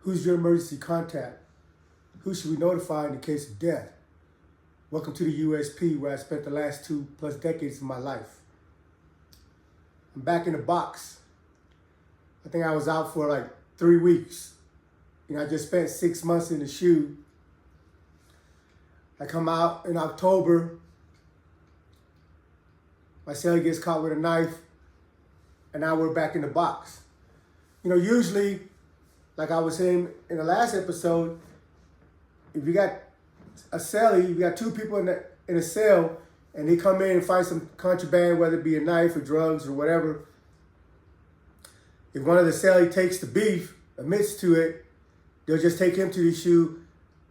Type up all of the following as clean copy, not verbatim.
Who's your emergency contact? Who should we notify in the case of death? Welcome to the USP, where I spent the last 2+ decades of my life. I'm back in the box. I think I was out for like 3 weeks. I just spent 6 months in the SHU. I come out in October. My cellie gets caught with a knife, and now we're back in the box. Usually, like I was saying in the last episode, if you got a cellie, you got 2 people in a cell, and they come in and find some contraband, whether it be a knife or drugs or whatever. If one of the cellie takes the beef, admits to it, they'll just take him to the SHU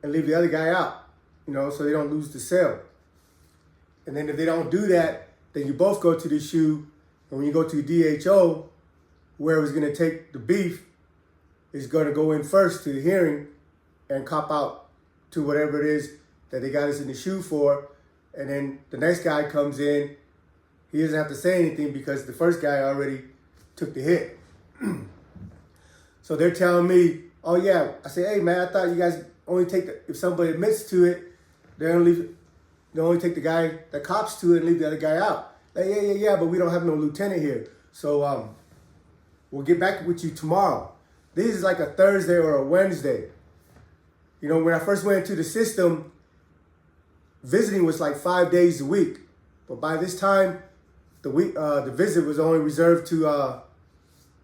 and leave the other guy out, so they don't lose the cell. And then if they don't do that, then you both go to the SHU, and when you go to the DHO, whoever's going to take the beef is going to go in first to the hearing and cop out to whatever it is that they got us in the SHU for. And then the next guy comes in. He doesn't have to say anything because the first guy already took the hit. So they're telling me, oh yeah. I say, hey man, I thought you guys only take if somebody admits to it, they only take the guy that cops to it and leave the other guy out. Like, yeah, but we don't have no lieutenant here. So we'll get back with you tomorrow. This is like a Thursday or a Wednesday. When I first went into the system, visiting was like 5 days a week. But by this time, the visit was only reserved to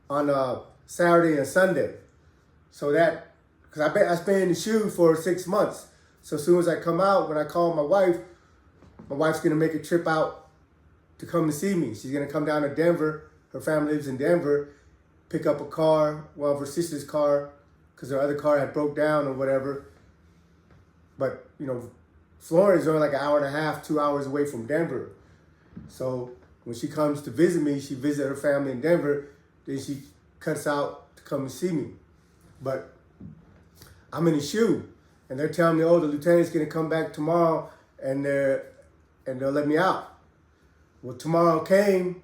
on Saturday and Sunday. So that, because I spent in the SHU for 6 months. So as soon as I come out, when I call my wife's going to make a trip out to come and see me. She's going to come down to Denver. Her family lives in Denver. Pick up a car, one of her sister's car, because her other car had broke down or whatever. But, Florence is only like an hour and a half, 2 hours away from Denver. So when she comes to visit me, she visits her family in Denver, then she cuts out to come and see me. But I'm in the SHU, and they're telling me, oh, the lieutenant's going to come back tomorrow, and they'll let me out. Well, tomorrow came,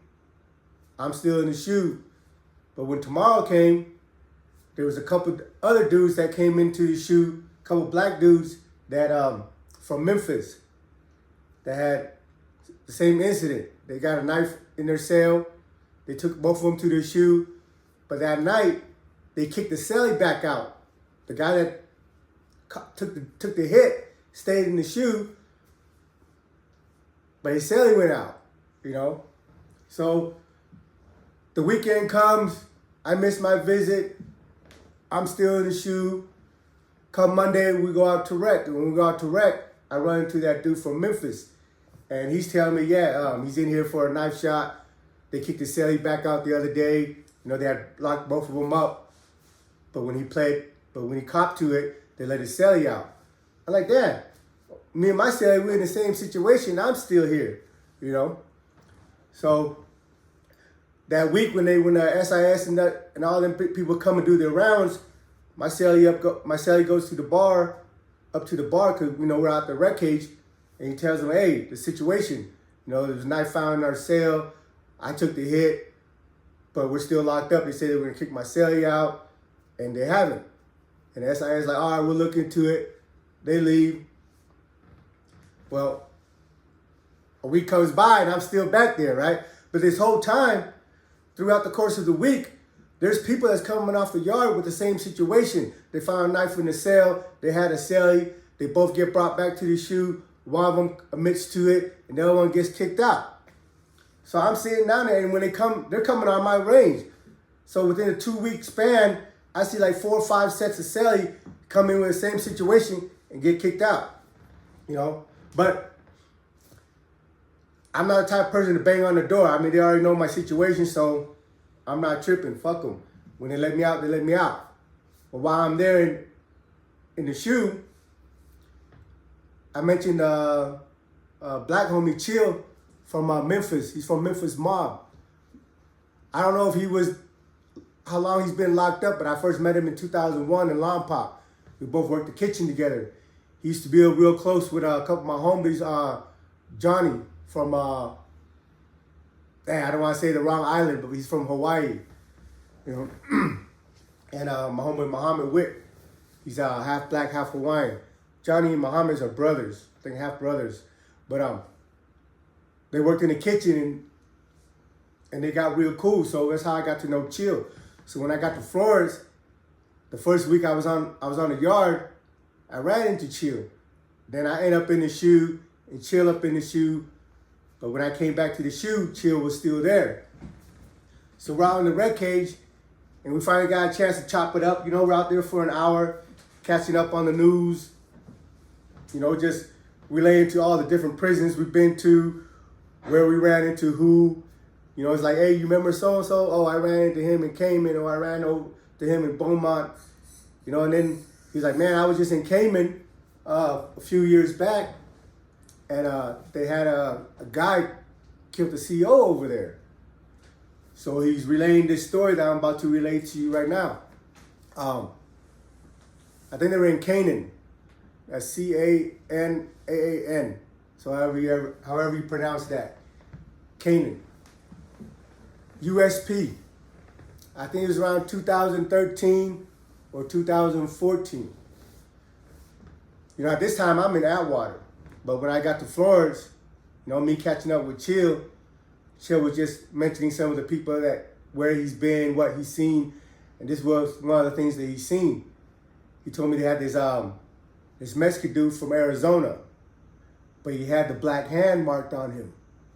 I'm still in the SHU. But when tomorrow came, there was a couple other dudes that came into the SHU, a couple black dudes that from Memphis that had the same incident. They got a knife in their cell. They took both of them to the SHU. But that night, they kicked the cellie back out. The guy that took the hit stayed in the SHU, but his cellie went out, So the weekend comes, I miss my visit. I'm still in the SHU. Come Monday, we go out to rec. And when we go out to rec, I run into that dude from Memphis. And he's telling me, he's in here for a knife shot. They kicked the cellie back out the other day. They had locked both of them up. But when he copped to it, they let his cellie out. I'm like, damn, me and my cellie, we're in the same situation. I'm still here, So that week when the SIS and all them people come and do their rounds, my cellie goes to the bar, up to the bar, because we're out the rec cage, and he tells them, hey, the situation, there's a knife found in our cell. I took the hit, but we're still locked up. They say they were gonna kick my cellie out, and they haven't. And the SIS is like, all right, we'll look into it. They leave. Well, a week comes by and I'm still back there, right? But this whole time, throughout the course of the week, there's people that's coming off the yard with the same situation. They found a knife in the cell. They had a cellie. They both get brought back to the SHU. One of them admits to it, and the other one gets kicked out. So I'm sitting down there, and when they come, they're coming on my range. So within a 2-week span, I see like 4 or 5 sets of cellie come in with the same situation and get kicked out. But I'm not the type of person to bang on the door. I mean, they already know my situation, so I'm not tripping. Fuck them. When they let me out, they let me out. But while I'm there in the SHU, I mentioned black homie Chill from Memphis. He's from Memphis Mob. I don't know if how long he's been locked up, but I first met him in 2001 in Lompoc. We both worked the kitchen together. He used to be real close with a couple of my homies, Johnny from, I don't want to say the wrong island, but he's from Hawaii, And my homie Muhammad Witt, He's half black, half Hawaiian. Johnny and Muhammad's are brothers. I think half brothers. But they worked in the kitchen and they got real cool. So that's how I got to know Chill. So when I got to Florence, the first week I was on the yard, I ran into Chill. Then I ended up in the shoe and Chill up in the shoe. But when I came back to the shoe, Chill was still there. So we're out in the red cage and we finally got a chance to chop it up. You know, we're out there for an hour, catching up on the news. You know, just relating to all the different prisons we've been to, where we ran into who. You know, it's like, hey, you remember so-and-so? Oh, I ran into him in Cayman, or I ran over to him in Beaumont. You know, and then he's like, man, I was just in Cayman a few years back, and they had a guy killed the CEO over there. So he's relaying this story that I'm about to relate to you right now. I think they were in Canaan. That's Canaan. So however you pronounce that. Canaan. USP. I think it was around 2013 or 2014. You know, at this time I'm in Atwater. But when I got to Florence, you know, me catching up with Chill was just mentioning some of the people where he's been, what he's seen. And this was one of the things that he's seen. He told me they had this Mexican dude from Arizona, but he had the black hand marked on him,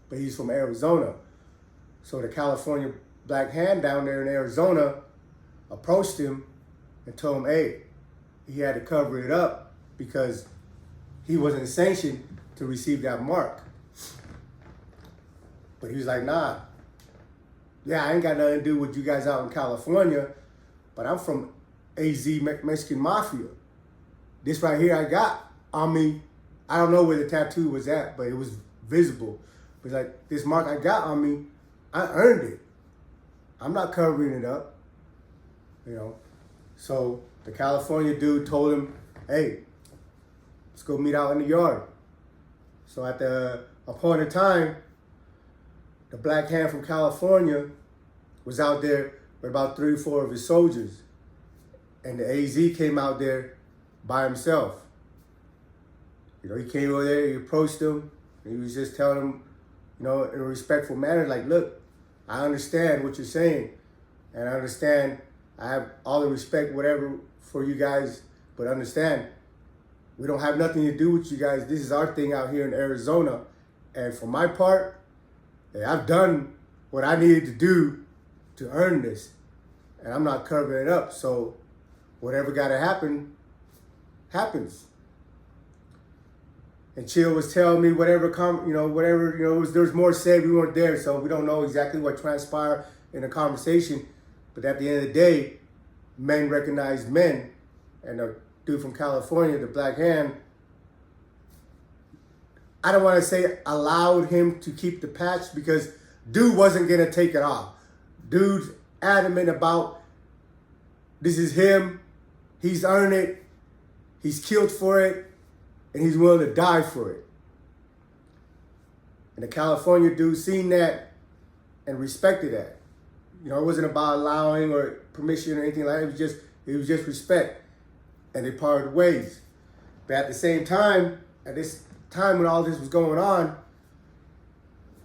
but he's from Arizona. So the California black hand down there in Arizona approached him and told him, hey, he had to cover it up because he wasn't sanctioned to receive that mark. But he was like, nah, yeah, I ain't got nothing to do with you guys out in California, but I'm from AZ Mexican Mafia. This right here I got on me. I don't know where the tattoo was at, but it was visible. It was like, this mark I got on me, I earned it. I'm not covering it up, you know. So the California dude told him, hey, let's go meet out in the yard. So at the appointed time, the black hand from California was out there with about 3 or 4 of his soldiers. And the AZ came out there by himself. You know, he came over there, he approached him, and he was just telling him, you know, in a respectful manner, like, look, I understand what you're saying, and I understand, I have all the respect, whatever, for you guys, but understand, we don't have nothing to do with you guys. This is our thing out here in Arizona, and for my part, I've done what I needed to do to earn this, and I'm not covering it up, so whatever gotta happen, happens. And Chill was telling me whatever, there's more said. We weren't there, so we don't know exactly what transpired in the conversation. But at the end of the day, men recognize men. And the dude from California, the black hand, I don't want to say allowed him to keep the patch because dude wasn't going to take it off. Dude's adamant about this is him. He's earned it. He's killed for it. And he's willing to die for it. And the California dude seen that and respected that. You know, it wasn't about allowing or permission or anything like that. It was just respect. And they parted ways. But at the same time, at this time when all this was going on,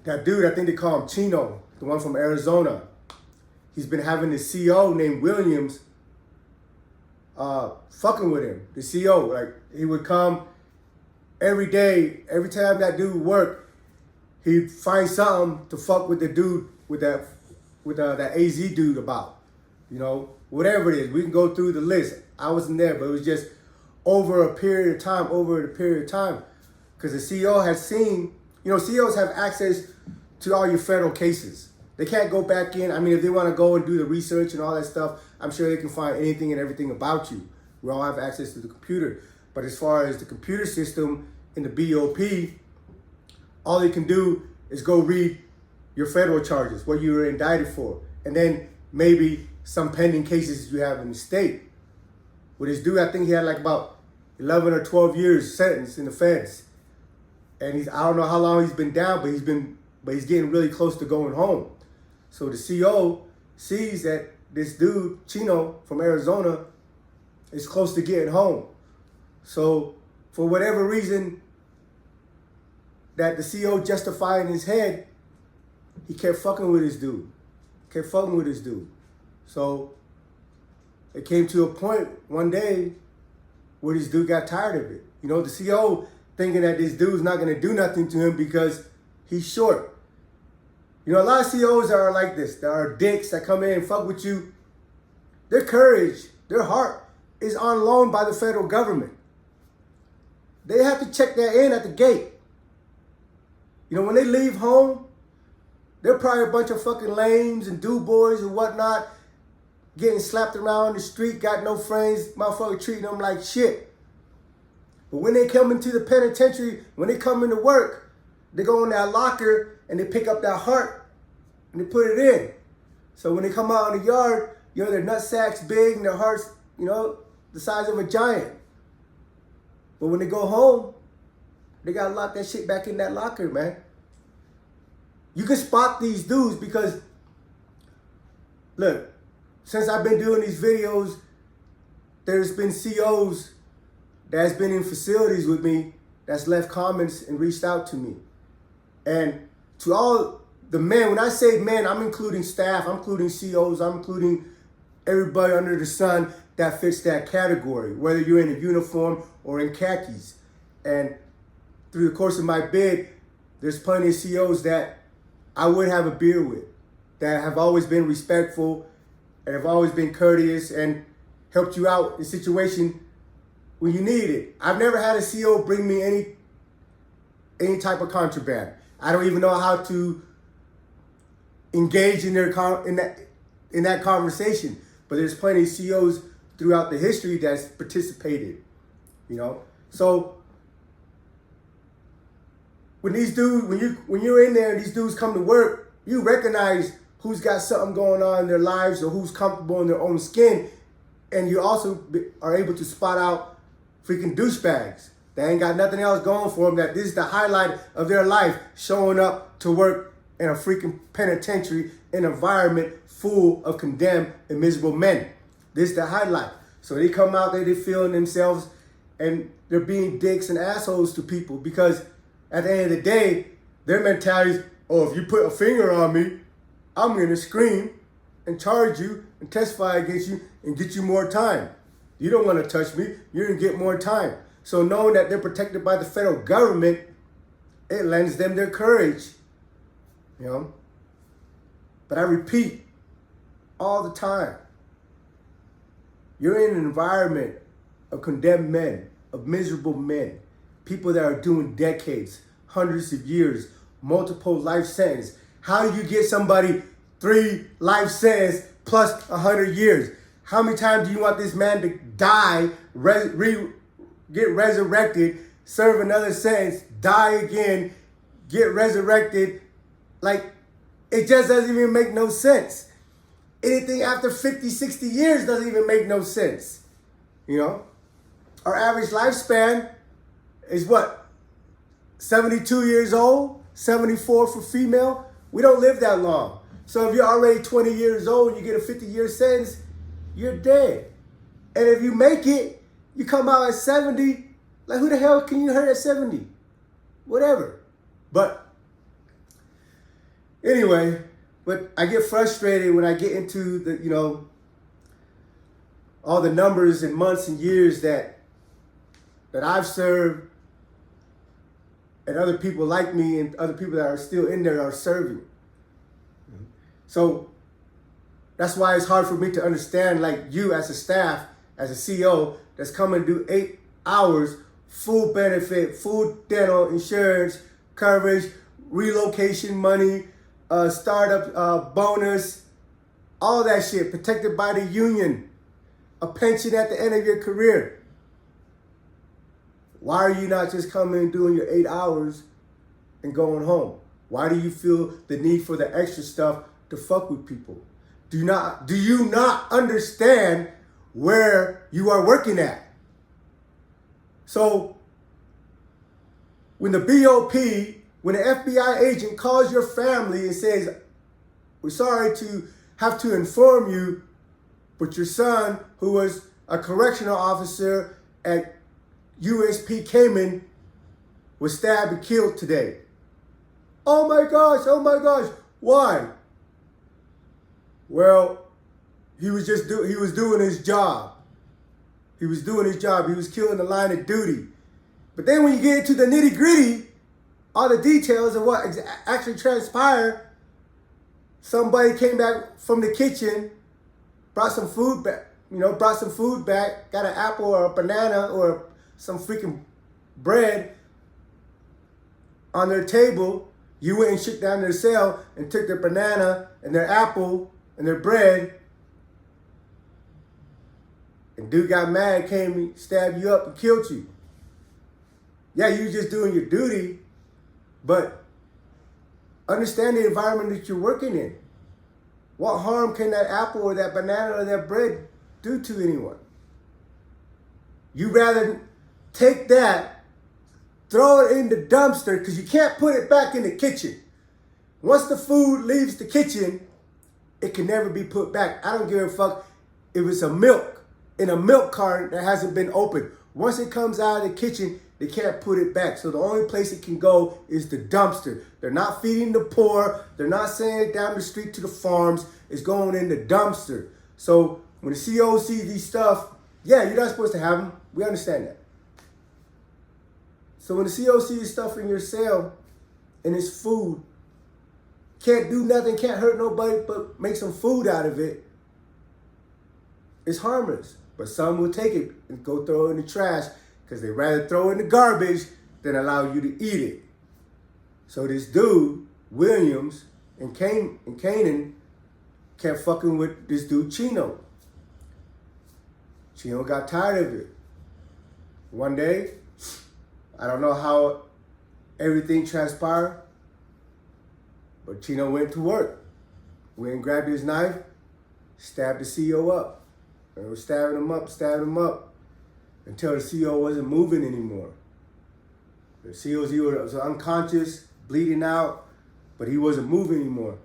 that dude, I think they call him Chino, the one from Arizona. He's been having this CO named Williams fucking with him. The CO, like, he would come every day, every time that dude worked, he'd find something to fuck with the dude, with that AZ dude about. You know, whatever it is, we can go through the list. I wasn't there, but it was just over a period of time. Because the CO has seen, you know, COs have access to all your federal cases. They can't go back in. I mean, if they want to go and do the research and all that stuff, I'm sure they can find anything and everything about you. We all have access to the computer. But as far as the computer system in the BOP, all they can do is go read your federal charges, what you were indicted for, and then maybe some pending cases you have in the state. With this dude, I think he had like about 11 or 12 years sentence in the feds. And I don't know how long he's been down, but he's getting really close to going home. So the CO sees that this dude, Chino from Arizona, is close to getting home. So for whatever reason that the CO justified in his head, he kept fucking with his dude. So it came to a point one day where this dude got tired of it. You know, the CO thinking that this dude's not going to do nothing to him because he's short. You know, a lot of COs are like this. There are dicks that come in and fuck with you. Their courage, their heart is on loan by the federal government. They have to check that in at the gate. You know, when they leave home, they're probably a bunch of fucking lames and do boys and whatnot, getting slapped around the street, got no friends, motherfucker treating them like shit. But when they come into the penitentiary, when they come into work, they go in that locker and they pick up that heart and they put it in. So when they come out in the yard, you know, their nutsack's big and their heart's, you know, the size of a giant. But when they go home, they gotta lock that shit back in that locker, man. You can spot these dudes because, look, since I've been doing these videos, there's been COs that's been in facilities with me that's left comments and reached out to me. And to all the men, when I say men, I'm including staff, I'm including COs, I'm including everybody under the sun that fits that category, whether you're in a uniform or in khakis. And through the course of my bid, there's plenty of COs that I would have a beer with, that have always been respectful and have always been courteous and helped you out in a situation when you need it. I've never had a CO bring me any type of contraband. I don't even know how to engage in that conversation. But there's plenty of COs throughout the history that's participated, you know. So when these dudes, when you're in there and these dudes come to work, you recognize who's got something going on in their lives or who's comfortable in their own skin, and you also are able to spot out freaking douchebags that ain't got nothing else going for them, that this is the highlight of their life, showing up to work in a freaking penitentiary environment full of condemned and miserable men. This is the highlight. So they come out there, they're feeling themselves, and they're being dicks and assholes to people because at the end of the day, their mentality is, oh, if you put a finger on me, I'm going to scream and charge you and testify against you and get you more time. You don't want to touch me, you're going to get more time. So knowing that they're protected by the federal government, it lends them their courage, you know. But I repeat all the time, you're in an environment of condemned men, of miserable men, people that are doing decades, hundreds of years, multiple life sentences. How do you get somebody 3 life sentences plus 100 years? How many times do you want this man to die, get resurrected, serve another sentence, die again, get resurrected? Like, it just doesn't even make no sense. Anything after 50, 60 years doesn't even make no sense. You know? Our average lifespan is what? 72 years old, 74 for female. We don't live that long. So if you're already 20 years old and you get a 50-year sentence, you're dead. And if you make it, you come out at 70, like who the hell can you hurt at 70? Whatever. But anyway, but I get frustrated when I get into the, you know, all the numbers and months and years that I've served and other people like me and other people that are still in there are serving. So that's why it's hard for me to understand, like you as a staff, as a CO, that's coming to do 8 hours, full benefit, full dental insurance coverage, relocation money, startup bonus, all that shit, protected by the union, a pension at the end of your career. Why are you not just coming and doing your 8 hours and going home? Why do you feel the need for the extra stuff to fuck with people? Do you not understand where you are working at? So when the BOP, when the FBI agent calls your family and says, we're sorry to have to inform you, but your son, who was a correctional officer at USP Cayman was stabbed and killed today. Oh my gosh, why? Well, he was doing his job. He was doing his job. He was killing the line of duty. But then when you get into the nitty gritty, all the details of what actually transpired, somebody came back from the kitchen, brought some food back, got an apple or a banana or some freaking bread on their table. You went and shook down their cell and took their banana and their apple and their bread. And dude got mad, came, stabbed you up and killed you. Yeah, you were just doing your duty, but understand the environment that you're working in. What harm can that apple or that banana or that bread do to anyone? You rather take that, throw it in the dumpster, because you can't put it back in the kitchen. Once the food leaves the kitchen, it can never be put back. I don't give a fuck if it's a milk in a milk carton that hasn't been opened. Once it comes out of the kitchen, they can't put it back. So the only place it can go is the dumpster. They're not feeding the poor. They're not sending it down the street to the farms. It's going in the dumpster. So when the CO sees these stuff, yeah, you're not supposed to have them. We understand that. So when the CO sees stuff in your cell and it's food, can't do nothing, can't hurt nobody, but make some food out of it, it's harmless. But some will take it and go throw it in the trash because they rather throw it in the garbage than allow you to eat it. So this dude, Williams, in Canaan, kept fucking with this dude, Chino. Chino got tired of it. One day, I don't know how everything transpired, but Chino went to work. Went and grabbed his knife, stabbed the CO up. And was stabbing him up, until the CO wasn't moving anymore. The CO was unconscious, bleeding out, but he wasn't moving anymore.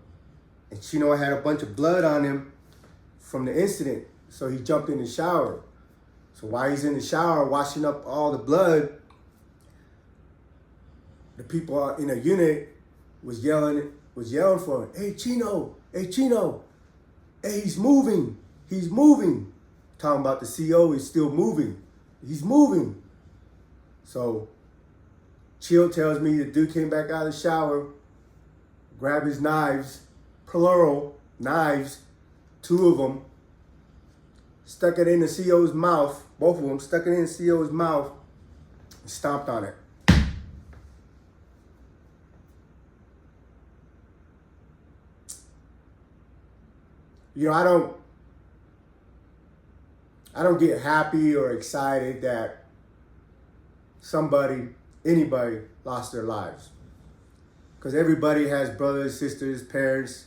And Chino had a bunch of blood on him from the incident, so he jumped in the shower. So while he's in the shower washing up all the blood, the people in a unit was yelling for him, hey Chino, hey, he's moving. Talking about the CO is still moving. He's moving. So Chill tells me the dude came back out of the shower, grabbed his knives, plural knives, 2 of them, stuck it in the CO's mouth, both of them stuck it in the CO's mouth, and stomped on it. You know, I don't get happy or excited that anybody lost their lives. Because everybody has brothers, sisters, parents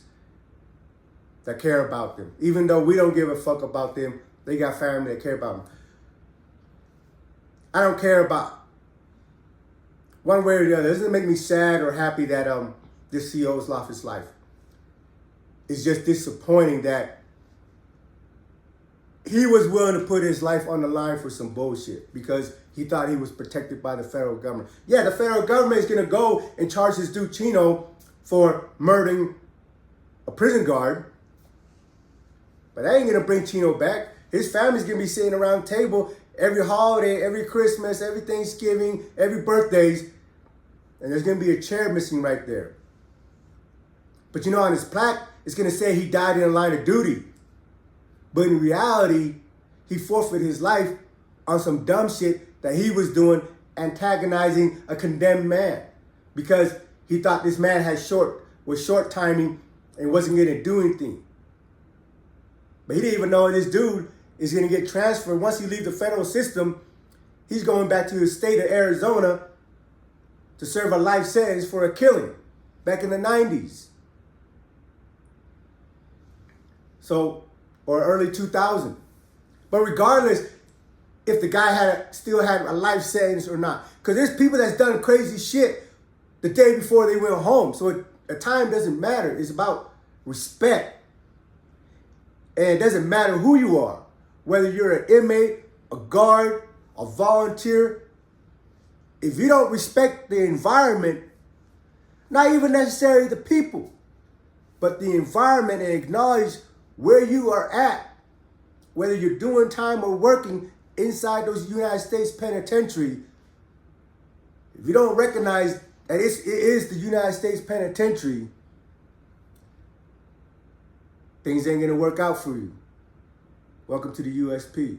that care about them. Even though we don't give a fuck about them, they got family that care about them. I don't care about one way or the other. It doesn't make me sad or happy that this CO's lost his life. It's just disappointing that he was willing to put his life on the line for some bullshit because he thought he was protected by the federal government. Yeah, the federal government is going to go and charge this dude Chino for murdering a prison guard. But that ain't going to bring Chino back. His family's going to be sitting around the table every holiday, every Christmas, every Thanksgiving, every birthdays. And there's going to be a chair missing right there. But you know, on his plaque, it's going to say he died in the line of duty. But in reality, he forfeited his life on some dumb shit that he was doing, antagonizing a condemned man. Because he thought this man was short timing and wasn't going to do anything. But he didn't even know this dude is going to get transferred. Once he leaves the federal system, he's going back to his state of Arizona to serve a life sentence for a killing back in the 90s. So, or early 2000. But regardless, if the guy still had a life sentence or not. Because there's people that's done crazy shit the day before they went home. So time doesn't matter. It's about respect. And it doesn't matter who you are. whether you're an inmate, a guard, a volunteer, if you don't respect the environment, not even necessarily the people, but the environment, and acknowledge where you are at, whether you're doing time or working inside those United States penitentiary, if you don't recognize that it is the United States penitentiary, things ain't gonna work out for you. Welcome to the USP.